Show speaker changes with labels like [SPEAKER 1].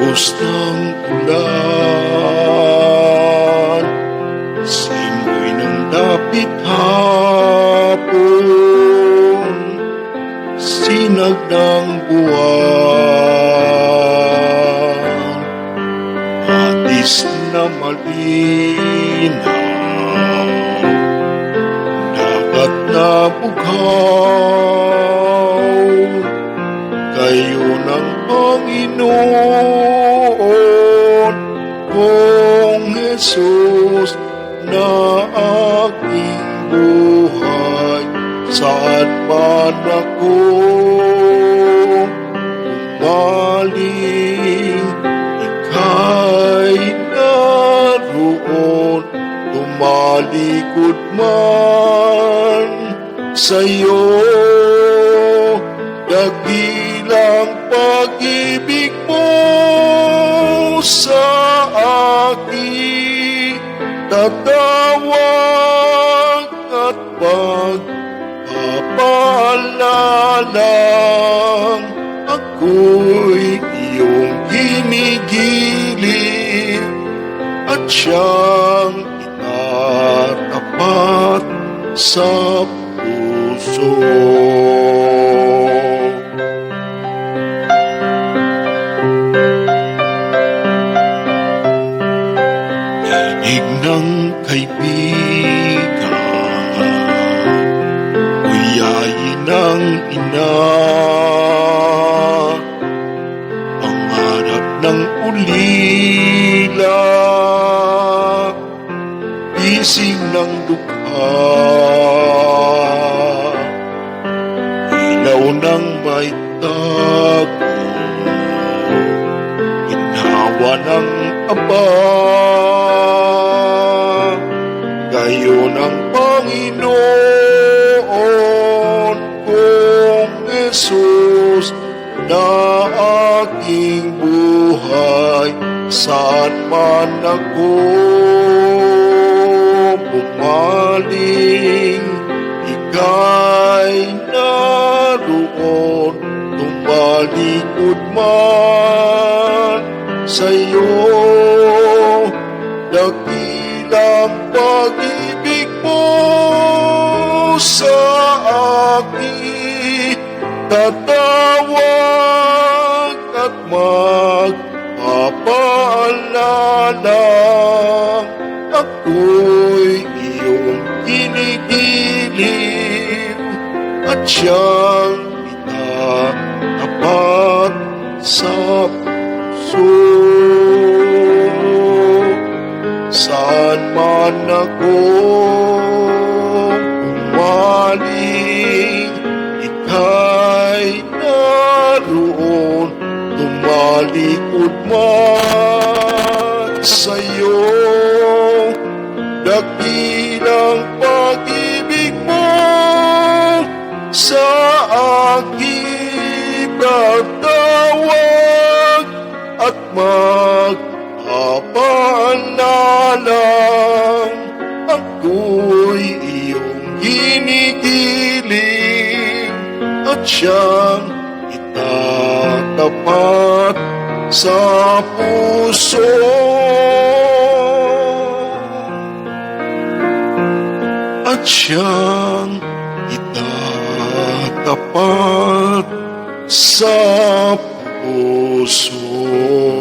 [SPEAKER 1] Agos ng ulan, simoy ng dapit hapon, sinag ng buwan, atis na malinaw, dagat na bughaw, kayo ng Panginoon, Kong Jesus na aking buhay. Saan man ako umaling, ika'y naroon. Tumalikod man sa'yo, dakilang pag-ibig mo sa akin, tatawag at pagpapalalang, ako'y iyong ginigiling at siyang itatapat sa puso. Daig ng kaibigan, kuyain ng ina, pangarap ng ulila, isig ng dukha, ilaw ng may tago, ginhawa ng Aba, kayo ng Panginoon, Kong Jesus na aking buhay. Saan man ako bumaling, ika'y naroon. Tumalikod man sa'yo, dakilang pag-ibig mo sa akin, tatawag at magpapaalala, ako'y iyong ginigiling at siyang itatapat sa puso. Saan man ako umaling, ika'y naroon. Tumalikod man sa'yo, dakilang pag-ibig mo sa akin, tatawag at magpapalalang, ako'y iyong ginigiling at siyang itatapat sa puso. At siyang itatapat sa puso.